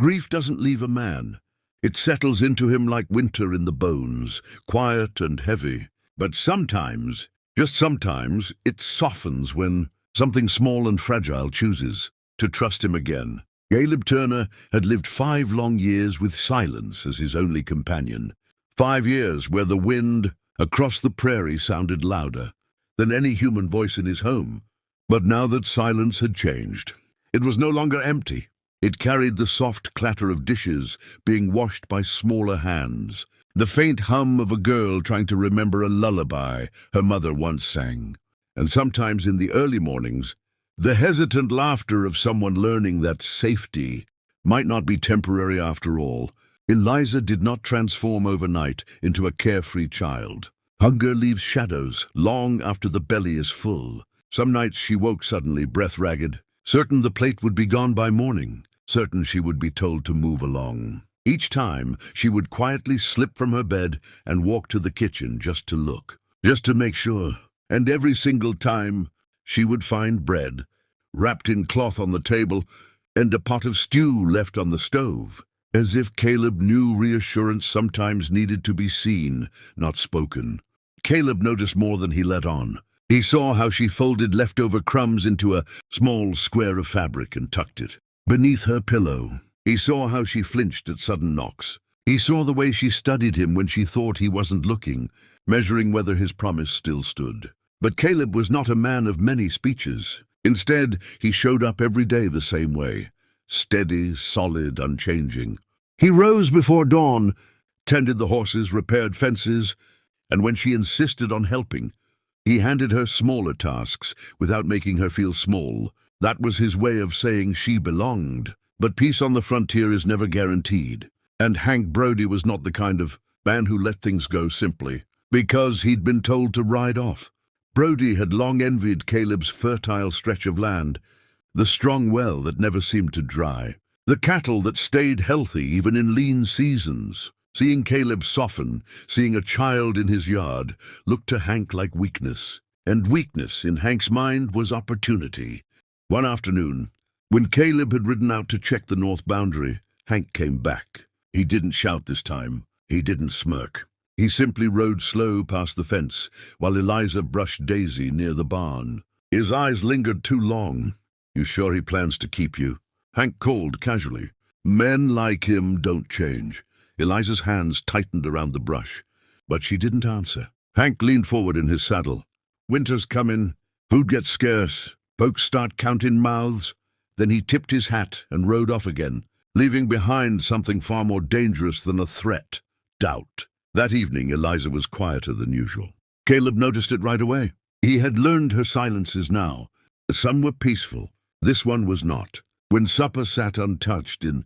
Grief doesn't leave a man. It settles into him like winter in the bones, quiet and heavy. But sometimes, just sometimes, it softens when something small and fragile chooses to trust him again. Caleb Turner had lived 5 long years with silence as his only companion. 5 years where the wind across the prairie sounded louder than any human voice in his home. But now that silence had changed, it was no longer empty. It carried the soft clatter of dishes being washed by smaller hands, the faint hum of a girl trying to remember a lullaby her mother once sang, and sometimes in the early mornings, the hesitant laughter of someone learning that safety might not be temporary after all. Eliza did not transform overnight into a carefree child. Hunger leaves shadows long after the belly is full. Some nights she woke suddenly, breath ragged, certain the plate would be gone by morning, certain she would be told to move along. Each time, she would quietly slip from her bed and walk to the kitchen just to look, just to make sure. And every single time, she would find bread, wrapped in cloth on the table, and a pot of stew left on the stove. As if Caleb knew reassurance sometimes needed to be seen, not spoken. Caleb noticed more than he let on. He saw how she folded leftover crumbs into a small square of fabric and tucked it beneath her pillow. He saw how she flinched at sudden knocks. He saw the way she studied him when she thought he wasn't looking, measuring whether his promise still stood. But Caleb was not a man of many speeches. Instead, he showed up every day the same way, steady, solid, unchanging. He rose before dawn, tended the horses, repaired fences, and when she insisted on helping, he handed her smaller tasks without making her feel small. That was his way of saying she belonged. But peace on the frontier is never guaranteed, and Hank Brody was not the kind of man who let things go simply because he'd been told to ride off. Brody had long envied Caleb's fertile stretch of land, the strong well that never seemed to dry, the cattle that stayed healthy even in lean seasons. Seeing Caleb soften, seeing a child in his yard, looked to Hank like weakness, and weakness in Hank's mind was opportunity. One afternoon, when Caleb had ridden out to check the north boundary, Hank came back. He didn't shout this time. He didn't smirk. He simply rode slow past the fence, while Eliza brushed Daisy near the barn. His eyes lingered too long. "You sure he plans to keep you?" Hank called casually. "Men like him don't change." Eliza's hands tightened around the brush, but she didn't answer. Hank leaned forward in his saddle. "Winter's coming. Food gets scarce. Folks start counting mouths." Then he tipped his hat and rode off again, leaving behind something far more dangerous than a threat: doubt. That evening, Eliza was quieter than usual. Caleb noticed it right away. He had learned her silences now. Some were peaceful. This one was not. When supper sat untouched in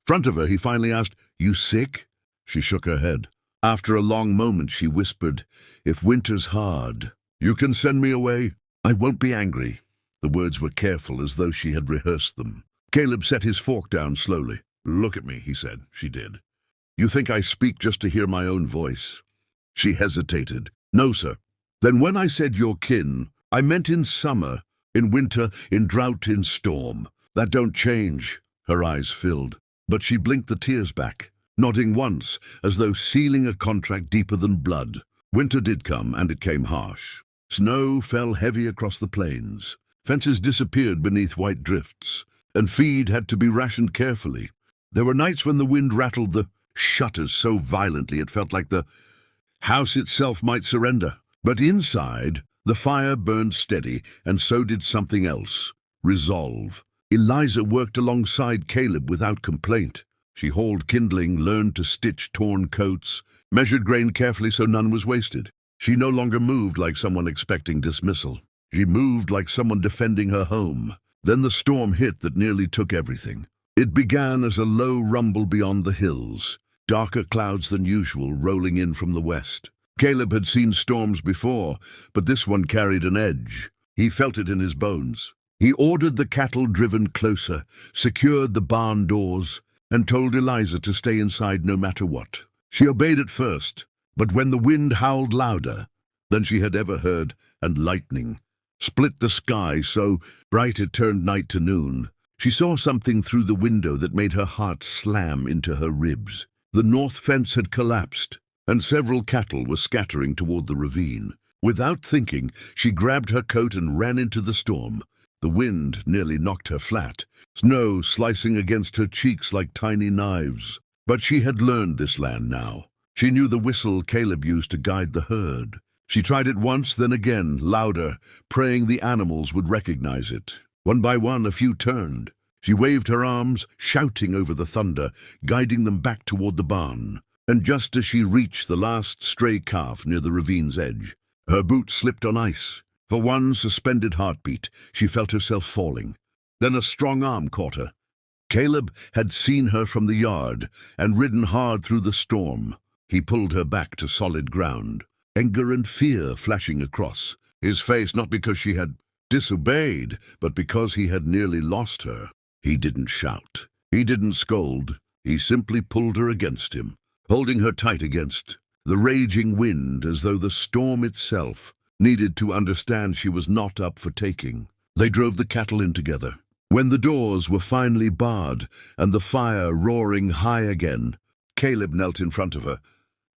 front of her, he finally asked, "You sick?" She shook her head. After a long moment, she whispered, "If winter's hard, you can send me away. I won't be angry." The words were careful, as though she had rehearsed them. Caleb set his fork down slowly. "Look at me," he said. She did. "You think I speak just to hear my own voice?" She hesitated. "No, sir." "Then when I said your kin, I meant in summer, in winter, in drought, in storm. That don't change." Her eyes filled, but she blinked the tears back, nodding once, as though sealing a contract deeper than blood. Winter did come, and it came harsh. Snow fell heavy across the plains. Fences disappeared beneath white drifts, and feed had to be rationed carefully. There were nights when the wind rattled the shutters so violently it felt like the house itself might surrender. But inside, the fire burned steady, and so did something else: resolve. Eliza worked alongside Caleb without complaint. She hauled kindling, learned to stitch torn coats, measured grain carefully so none was wasted. She no longer moved like someone expecting dismissal. She moved like someone defending her home. Then the storm hit that nearly took everything. It began as a low rumble beyond the hills, darker clouds than usual rolling in from the west. Caleb had seen storms before, but this one carried an edge. He felt it in his bones. He ordered the cattle driven closer, secured the barn doors, and told Eliza to stay inside no matter what. She obeyed at first, but when the wind howled louder than she had ever heard, and lightning split the sky so bright it turned night to noon, She saw something through the window that made her heart slam into her ribs. The north fence had collapsed, and several cattle were scattering toward the ravine. Without thinking, she grabbed her coat and ran into the storm. The wind nearly knocked her flat, snow slicing against her cheeks like tiny knives. But she had learned this land now. She knew the whistle Caleb used to guide the herd. She tried it once, then again, louder, praying the animals would recognize it. One by one, a few turned. She waved her arms, shouting over the thunder, guiding them back toward the barn. And just as she reached the last stray calf near the ravine's edge, her boot slipped on ice. For one suspended heartbeat, she felt herself falling. Then a strong arm caught her. Caleb had seen her from the yard and ridden hard through the storm. He pulled her back to solid ground, anger and fear flashing across his face, not because she had disobeyed, but because he had nearly lost her. He didn't shout. He didn't scold. He simply pulled her against him, holding her tight against the raging wind, as though the storm itself needed to understand she was not up for taking. They drove the cattle in together. When the doors were finally barred and the fire roaring high again, Caleb knelt in front of her,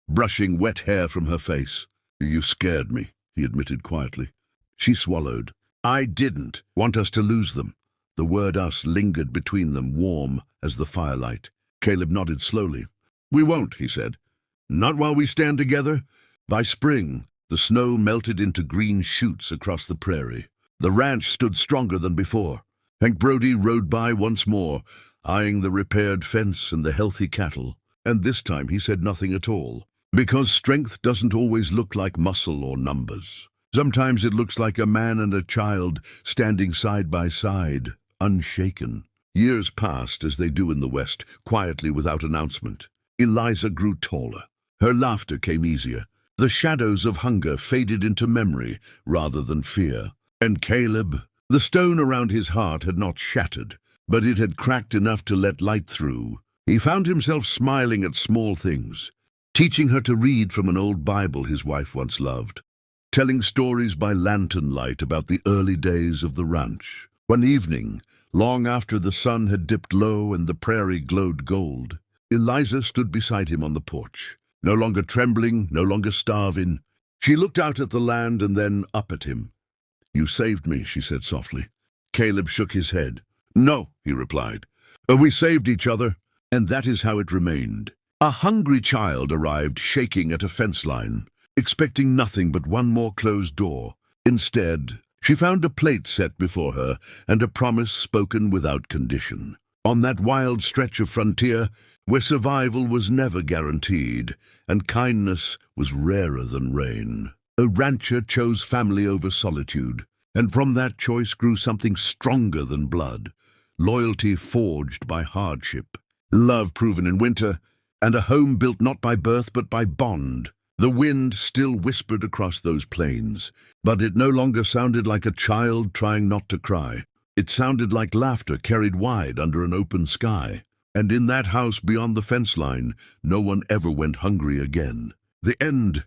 brushing wet hair from her face. "You scared me," he admitted quietly. She swallowed. "I didn't want us to lose them." The word "us" lingered between them, warm as the firelight. Caleb nodded slowly. "We won't," he said. "Not while we stand together." By spring, the snow melted into green shoots across the prairie. The ranch stood stronger than before. Hank Brody rode by once more, eyeing the repaired fence and the healthy cattle. And this time he said nothing at all. Because strength doesn't always look like muscle or numbers. Sometimes it looks like a man and a child standing side by side, unshaken. Years passed, as they do in the West, quietly without announcement. Eliza grew taller. Her laughter came easier. The shadows of hunger faded into memory rather than fear. And Caleb, the stone around his heart had not shattered, but it had cracked enough to let light through. He found himself smiling at small things, teaching her to read from an old Bible his wife once loved, telling stories by lantern light about the early days of the ranch. One evening, long after the sun had dipped low and the prairie glowed gold, Eliza stood beside him on the porch, no longer trembling, no longer starving. She looked out at the land and then up at him. "You saved me," she said softly. Caleb shook his head. "No," he replied. "We saved each other." And that is how it remained. A hungry child arrived shaking at a fence line, expecting nothing but one more closed door. Instead, she found a plate set before her and a promise spoken without condition. On that wild stretch of frontier, where survival was never guaranteed and kindness was rarer than rain, a rancher chose family over solitude, and from that choice grew something stronger than blood, loyalty forged by hardship, love proven in winter, and a home built not by birth but by bond. The wind still whispered across those plains, but it no longer sounded like a child trying not to cry. It sounded like laughter carried wide under an open sky. And in that house beyond the fence line, no one ever went hungry again. The end